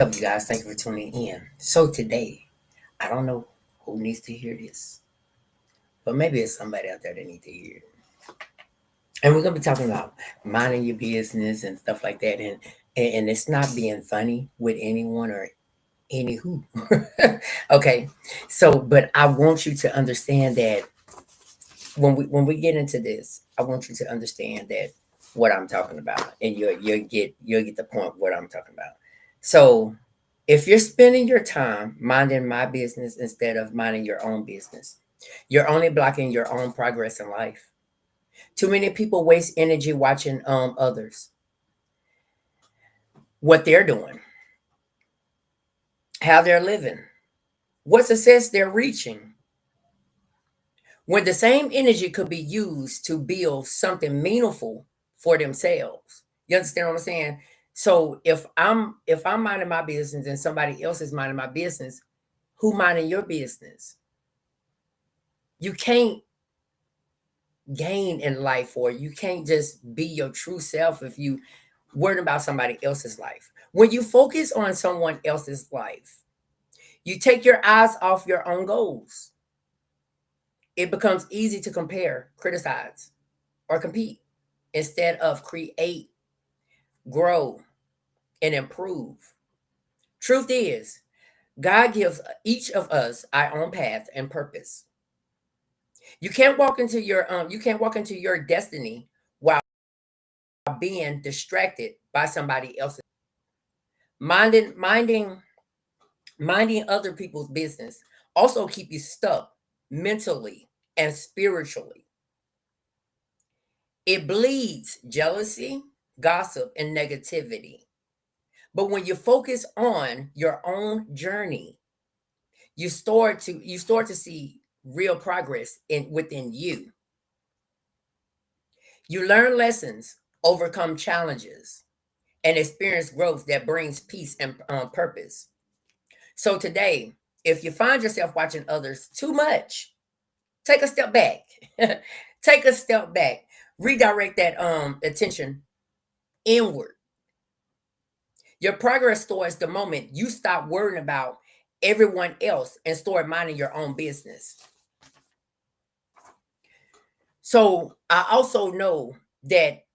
Up, you guys? Thank you for tuning in. So today, I don't know who needs to hear this, but maybe it's somebody out there that needs to hear it. And we're gonna be talking about minding your business and stuff like that, and it's not being funny with anyone or any who. Okay, so but I want you to understand that when we get into this, I want you to understand that what I'm talking about, and you'll get the point what I'm talking about. So if you're spending your time minding my business instead of minding your own business, you're only blocking your own progress in life. Too many people waste energy watching others, what they're doing, how they're living, what success they're reaching, when the same energy could be used to build something meaningful for themselves. You understand what I'm saying? So if I'm minding my business and somebody else is minding my business, who minding your business? You can't gain in life, or you can't just be your true self if you worried about somebody else's life. When you focus on someone else's life, you take your eyes off your own goals. It becomes easy to compare, criticize, or compete instead of create, grow, and improve. Truth is, God gives each of us our own path and purpose. You can't walk into your destiny while being distracted by somebody else's. Minding other people's business also keep you stuck mentally and spiritually. It bleeds jealousy, gossip, and negativity. But when you focus on your own journey, you start to see real progress in within you. You learn lessons, overcome challenges, and experience growth that brings peace and purpose. So today, if you find yourself watching others too much, take a step back. Take a step back. Redirect that attention inward. Your progress starts the moment you stop worrying about everyone else and start minding your own business. So I also know that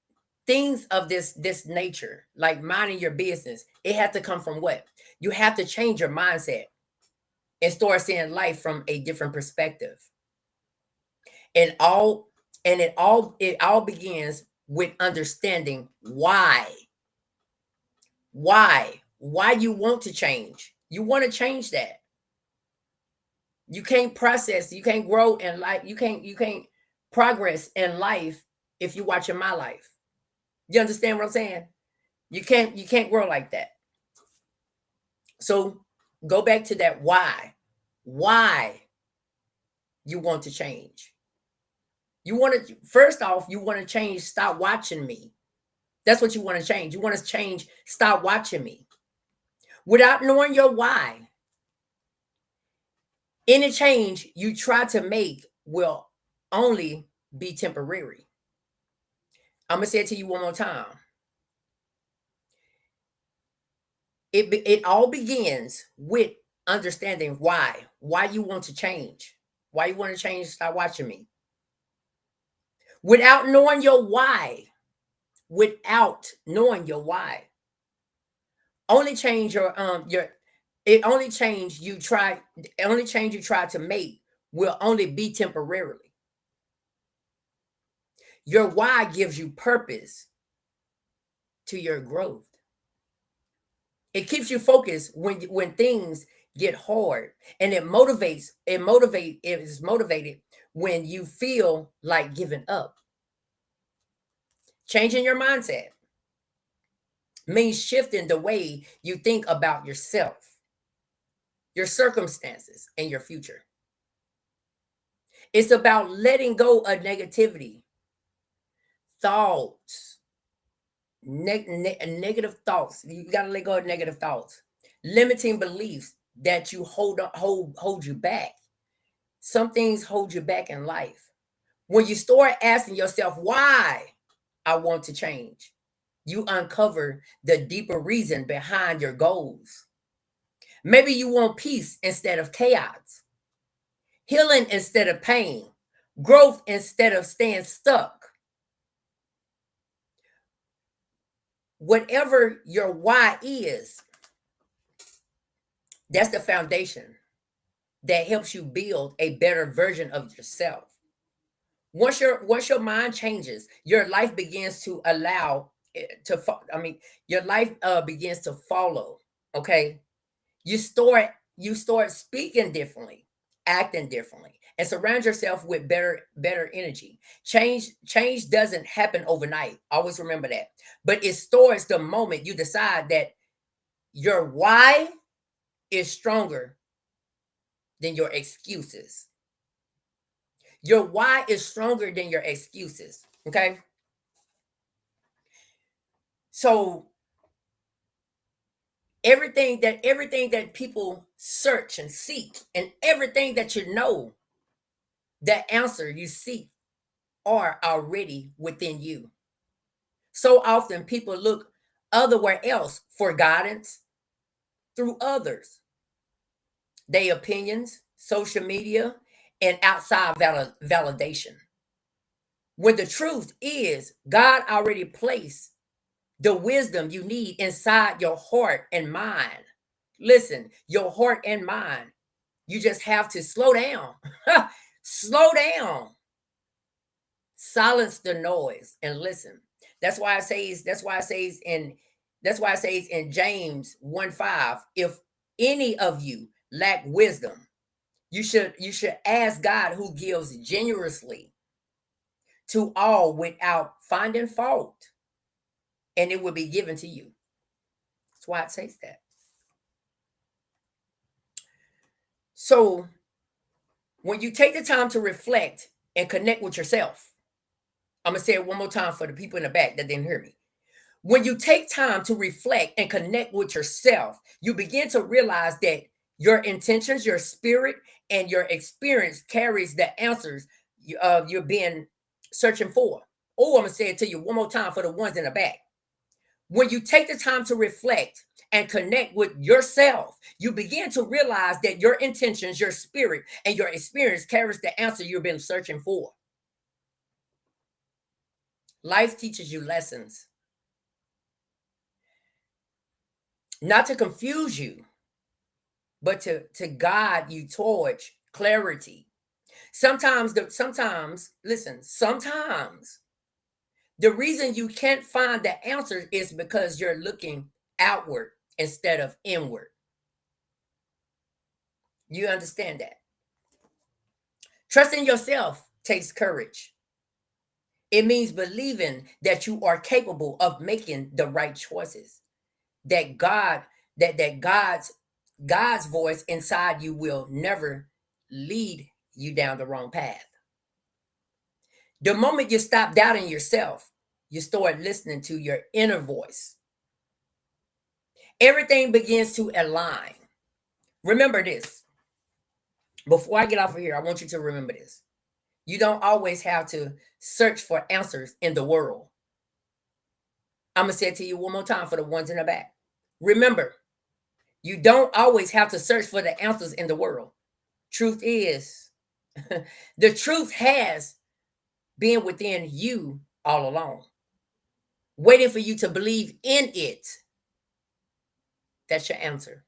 things of this nature, like minding your business, it has to come from what? You have to change your mindset and start seeing life from a different perspective. And all and it all begins with understanding why you want to change. You want to change that. You can't grow in life, you can't progress in life if you're watching my life. You understand what I'm saying? You can't grow like that. So go back to that why you want to change. You want to first off, you want to change, stop watching me. That's what you want to change. You want to change, stop watching me. Without knowing your why, any change you try to make will only be temporary. I'm gonna say it to you one more time. It all begins with understanding why you want to change, why you want to change. Stop watching me. Without knowing your why, without knowing your why, only change your it only change you try the only change you try to make will only be temporarily. Your why gives you purpose to your growth. It keeps you focused when things get hard, and it is motivated when you feel like giving up. Changing your mindset means shifting the way you think about yourself, your circumstances, and your future. It's about letting go of negativity, thoughts, negative thoughts. You got to let go of negative thoughts, limiting beliefs that hold you back. Some things hold you back in life. When you start asking yourself why I want to change, you uncover the deeper reason behind your goals. Maybe you want peace instead of chaos, healing instead of pain, growth instead of staying stuck. Whatever your why is, that's the foundation that helps you build a better version of yourself. Once your mind changes, your life begins to allow it to I mean, your life begins to follow. Okay, you start speaking differently, acting differently, and surround yourself with better energy. Change doesn't happen overnight. Always remember that. But it starts the moment you decide that your why is stronger than your excuses. Your why is stronger than your excuses. Okay. So everything that people search and seek, and everything that you know, that answer you seek are already within you. So often people look otherwhere else for guidance through others, their opinions, social media, and outside validation. When the truth is, God already placed the wisdom you need inside your heart and mind. Listen, your heart and mind. You just have to slow down. Slow down. Silence the noise and listen. That's why it says in James 1:5, if any of you lack wisdom, you should ask God, who gives generously to all without finding fault, and it will be given to you. That's why it says that. So when you take the time to reflect and connect with yourself, I'm gonna say it one more time for the people in the back that didn't hear me. When you take time to reflect and connect with yourself, you begin to realize that your intentions, your spirit, and your experience carries the answers you're being searching for. Oh, I'm gonna say it to you one more time for the ones in the back. When you take the time to reflect and connect with yourself, you begin to realize that your intentions, your spirit, and your experience carries the answer you've been searching for. Life teaches you lessons, not to confuse you, but to guide you towards clarity. Sometimes the reason you can't find the answer is because you're looking outward instead of inward. You understand that? Trusting yourself takes courage. It means believing that you are capable of making the right choices. That God, that God's voice inside you will never lead you down the wrong path. The moment you stop doubting yourself, you start listening to your inner voice. Everything begins to align. Remember this. Before I get off of here, I want you to remember this. You don't always have to search for answers in the world. I'm going to say it to you one more time for the ones in the back. Remember, you don't always have to search for the answers in the world. Truth is, the truth has been within you all along, waiting for you to believe in it. That's your answer.